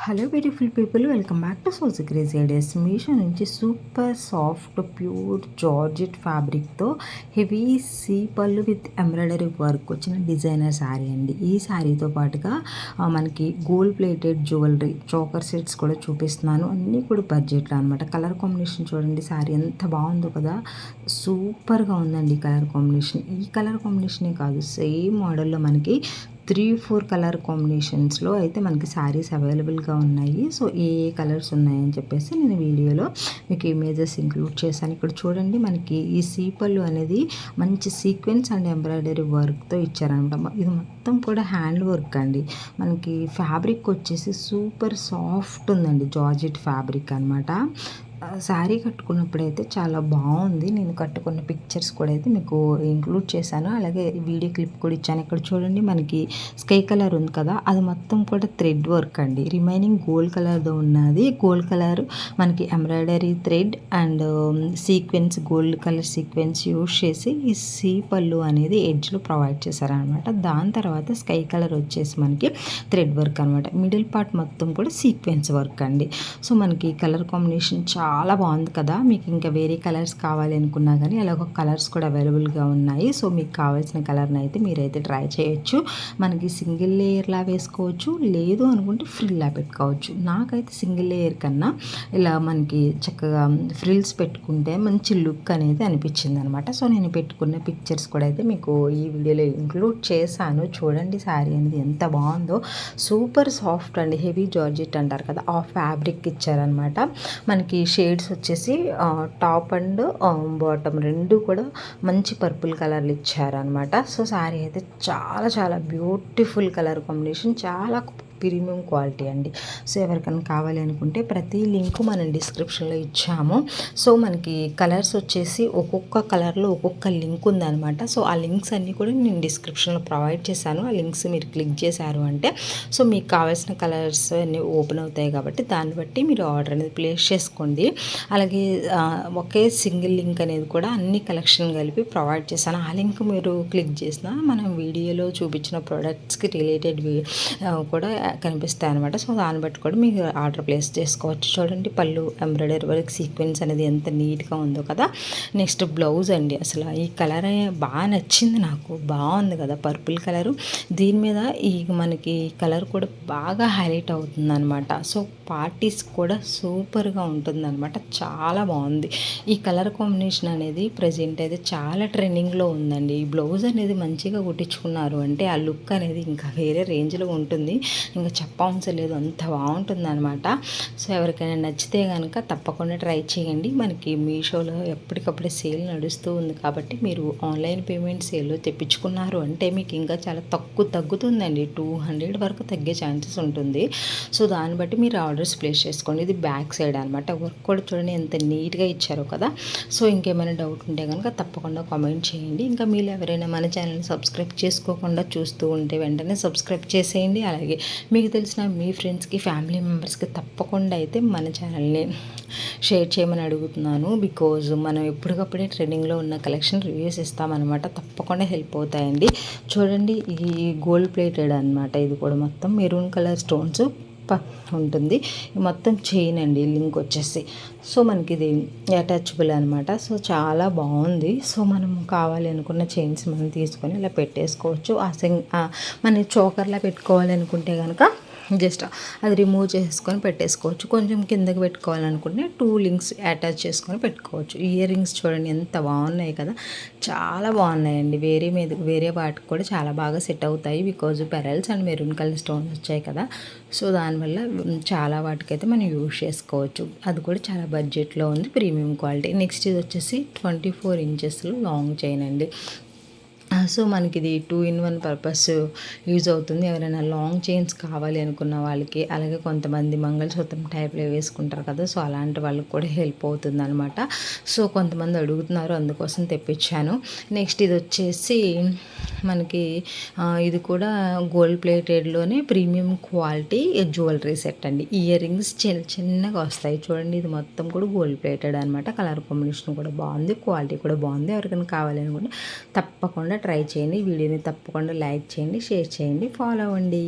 Hello beautiful people, welcome back to Sowji crazy ideas. Meesho నుంచి super soft pure georgette ఫ్యాబ్రిక్తో heavy సీ పళ్ళు with embroidery work వచ్చిన designer sari అండి. ఈ శారీతో పాటుగా మనకి gold plated jewellery choker sets కూడా చూపిస్తున్నాను. అన్నీ కూడా బడ్జెట్లో అనమాట. కలర్ కాంబినేషన్ చూడండి, శారీ ఎంత బాగుందో కదా, సూపర్గా ఉందండి కలర్ కాంబినేషన్. ఈ కలర్ కాంబినేషనే కాదు, సేమ్ మోడల్లో మనకి 3-4 కలర్ కాంబినేషన్స్లో అయితే మనకి శారీస్ అవైలబుల్గా ఉన్నాయి. సో ఏ కలర్స్ ఉన్నాయని చెప్పేసి నేను వీడియోలో మీకు ఇమేజెస్ ఇంక్లూడ్ చేశాను. ఇక్కడ చూడండి, మనకి ఈ సీపళ్ళు అనేది మంచి సీక్వెన్స్ అండ్ ఎంబ్రాయిడరీ వర్క్తో ఇచ్చారనమాట. ఇది మొత్తం కూడా హ్యాండ్ వర్క్ అండి. మనకి ఫ్యాబ్రిక్ వచ్చేసి సూపర్ సాఫ్ట్ ఉందండి, జార్జెట్ ఫ్యాబ్రిక్ అనమాట. శారీ కట్టుకున్నప్పుడైతే చాలా బాగుంది. నేను కట్టుకున్న పిక్చర్స్ కూడా అయితే మీకు ఇంక్లూడ్ చేశాను, అలాగే వీడియో క్లిప్ కూడా ఇచ్చాను. ఇక్కడ చూడండి, మనకి స్కై కలర్ ఉంది కదా, అది మొత్తం కూడా థ్రెడ్ వర్క్ అండి. రిమైనింగ్ గోల్డ్ కలర్తో ఉన్నది. గోల్డ్ కలర్ మనకి embroidery thread and sequence, gold colour sequence use చేసి ఈ సీ పళ్ళు అనేది ఎడ్జ్లో ప్రొవైడ్ చేశారనమాట. దాని తర్వాత స్కై కలర్ వచ్చేసి మనకి థ్రెడ్ వర్క్ అనమాట. మిడిల్ పార్ట్ మొత్తం కూడా సీక్వెన్స్ వర్క్ అండి. సో మనకి కలర్ కాంబినేషన్ చాలా బాగుంది కదా. మీకు ఇంకా వేరే కలర్స్ కావాలి అనుకున్నా కానీ అలాగ కలర్స్ కూడా అవైలబుల్గా ఉన్నాయి. సో మీకు కావాల్సిన కలర్ని అయితే మీరైతే ట్రై చేయొచ్చు. మనకి సింగిల్ లేయర్లా వేసుకోవచ్చు, లేదు అనుకుంటే ఫ్రిల్లా పెట్టుకోవచ్చు. నాకైతే సింగిల్ లేయర్ కన్నా ఇలా మనకి చక్కగా ఫ్రిల్స్ పెట్టుకుంటే మంచి లుక్ అనేది అనిపించింది అనమాట. సో నేను పెట్టుకున్న పిక్చర్స్ కూడా అయితే మీకు ఈ వీడియోలో ఇంక్లూడ్ చేశాను. చూడండి, శారీ అనేది ఎంత బాగుందో. సూపర్ సాఫ్ట్ అండి, హెవీ జార్జెట్ అంటారు కదా, ఆ ఫ్యాబ్రిక్ ఇచ్చారనమాట. మనకి షేడ్స్ వచ్చేసి టాప్ అండ్ బాటమ్ రెండు కూడా మంచి పర్పుల్ కలర్లు ఇచ్చారనమాట. సో శారీ అయితే చాలా చాలా బ్యూటిఫుల్ కలర్ కాంబినేషన్, చాలా ప్రీమియం క్వాలిటీ అండి. సో ఎవరికైనా కావాలి అనుకుంటే ప్రతి లింక్ మనం డిస్క్రిప్షన్లో ఇచ్చాము. సో మనకి కలర్స్ వచ్చేసి ఒక్కొక్క కలర్లో ఒక్కొక్క లింక్ ఉందన్నమాట. సో ఆ లింక్స్ అన్నీ కూడా నేను డిస్క్రిప్షన్లో ప్రొవైడ్ చేశాను. ఆ లింక్స్ మీరు క్లిక్ చేశారు అంటే సో మీకు కావాల్సిన కలర్స్ అన్నీ ఓపెన్ అవుతాయి కాబట్టి దాన్ని బట్టి మీరు ఆర్డర్ అనేది ప్లేస్ చేసుకోండి. అలాగే ఒకే సింగిల్ లింక్ అనేది కూడా అన్ని కలెక్షన్ కలిపి ప్రొవైడ్ చేశాను. ఆ లింక్ మీరు క్లిక్ చేసినా మనం వీడియోలో చూపించిన ప్రోడక్ట్స్కి రిలేటెడ్ కూడా కనిపిస్తాయి అనమాట. సో దాన్ని బట్టి కూడా మీకు ఆర్డర్ ప్లేస్ చేసుకోవచ్చు. చూడండి, పళ్ళు ఎంబ్రాయిడరీ వర్క్ సీక్వెన్స్ అనేది ఎంత నీట్గా ఉందో కదా. నెక్స్ట్ బ్లౌజ్ అండి, అసలు ఈ కలర్ బాగా నచ్చింది నాకు. బాగుంది కదా పర్పుల్ కలరు, దీని మీద ఈ మనకి కలర్ కూడా బాగా హైలైట్ అవుతుంది అనమాట. సో పార్టీస్ కూడా సూపర్గా ఉంటుంది అనమాట, చాలా బాగుంది. ఈ కలర్ కాంబినేషన్ అనేది ప్రజెంట్ అయితే చాలా ట్రెండింగ్లో ఉందండి. ఈ బ్లౌజ్ అనేది మంచిగా కుట్టించుకున్నారు అంటే ఆ లుక్ అనేది ఇంకా వేరే రేంజ్లో ఉంటుంది, ఇంకా చెప్పవసరం లేదు, అంత బాగుంటుంది అనమాట. సో ఎవరికైనా నచ్చితే కనుక తప్పకుండా ట్రై చేయండి. మనకి మీషోలో ఎప్పటికప్పుడే సేల్ నడుస్తూ ఉంది కాబట్టి మీరు ఆన్లైన్ పేమెంట్ సేల్లో తెప్పించుకున్నారు అంటే మీకు ఇంకా చాలా తగ్గుతుందండి. 200 వరకు తగ్గే ఛాన్సెస్ ఉంటుంది. సో దాన్ని బట్టి మీరు ఆర్డర్స్ ప్లేస్ చేసుకోండి. ఇది బ్యాక్ సైడ్ అనమాట. వర్క్ కూడా చూడండి ఎంత నీట్గా ఇచ్చారో కదా. సో ఇంకేమైనా డౌట్ ఉంటే కనుక తప్పకుండా కామెంట్ చేయండి. ఇంకా మీరు ఎవరైనా మన ఛానల్ని సబ్స్క్రైబ్ చేసుకోకుండా చూస్తూ ఉంటే వెంటనే సబ్స్క్రైబ్ చేసేయండి. అలాగే మీకు తెలిసిన మీ ఫ్రెండ్స్కి, ఫ్యామిలీ మెంబర్స్కి తప్పకుండా అయితే మన ఛానల్ని షేర్ చేయమని అడుగుతున్నాను. బికాజ్ మనం ఎప్పటికప్పుడే ట్రెండింగ్లో ఉన్న కలెక్షన్ రివ్యూస్ ఇస్తామన్నమాట, తప్పకుండా హెల్ప్ అవుతాయండి. చూడండి, ఈ గోల్డ్ ప్లేటెడ్ అనమాట. ఇది కూడా మొత్తం మెరూన్ కలర్ స్టోన్స్ ఉంటుంది. మొత్తం చైన్ అండి, లింక్ వచ్చేసి. సో మనకి ఇది అటాచబుల్ అనమాట. సో చాలా బాగుంది. సో మనం కావాలి అనుకున్న చైన్స్ మనం తీసుకొని ఇలా పెట్టేసుకోవచ్చు. మన చోకర్లా పెట్టుకోవాలి అనుకుంటే కనుక జస్ట్ అది రిమూవ్ చేసుకొని పెట్టేసుకోవచ్చు. కొంచెం కిందకి పెట్టుకోవాలనుకుంటే 2 లింక్స్ అటాచ్ చేసుకొని పెట్టుకోవచ్చు. ఇయర్ రింగ్స్ చూడండి ఎంత బాగున్నాయి కదా, చాలా బాగున్నాయండి. వేరే వాటికి కూడా చాలా బాగా సెట్ అవుతాయి. Because pearls and maroon colour stones వచ్చాయి కదా. సో దానివల్ల చాలా వాటికైతే మనం యూజ్ చేసుకోవచ్చు. అది కూడా చాలా బడ్జెట్లో ఉంది, ప్రీమియం క్వాలిటీ. నెక్స్ట్ ఇది వచ్చేసి 24 ఇంచెస్లో లాంగ్ చైన్ అండి. సో మనకి ఇది 2-in-1 పర్పస్ యూజ్ అవుతుంది. ఎవరైనా లాంగ్ చైన్స్ కావాలి అనుకున్న వాళ్ళకి, అలాగే కొంతమంది మంగళసూత్రం టైప్లో వేసుకుంటారు కదా, సో అలాంటి వాళ్ళకి కూడా హెల్ప్ అవుతుంది అనమాట. సో కొంతమంది అడుగుతున్నారు, అందుకోసం తెప్పించాను. నెక్స్ట్ ఇది వచ్చేసి మనకి ఇది కూడా గోల్డ్ ప్లేటెడ్లోనే ప్రీమియం క్వాలిటీ జ్యువెలరీ సెట్ అండి. ఇయర్ రింగ్స్ చిన్నగా వస్తాయి చూడండి. ఇది మొత్తం కూడా గోల్డ్ ప్లేటెడ్ అనమాట. కలర్ కాంబినేషన్ కూడా బాగుంది, క్వాలిటీ కూడా బాగుంది. ఎవరికైనా కావాలి అనుకుంటే తప్పకుండా ట్రై చేయండి. వీడియోని తప్పకుండా లైక్ చేయండి, షేర్ చేయండి, ఫాలో అవ్వండి.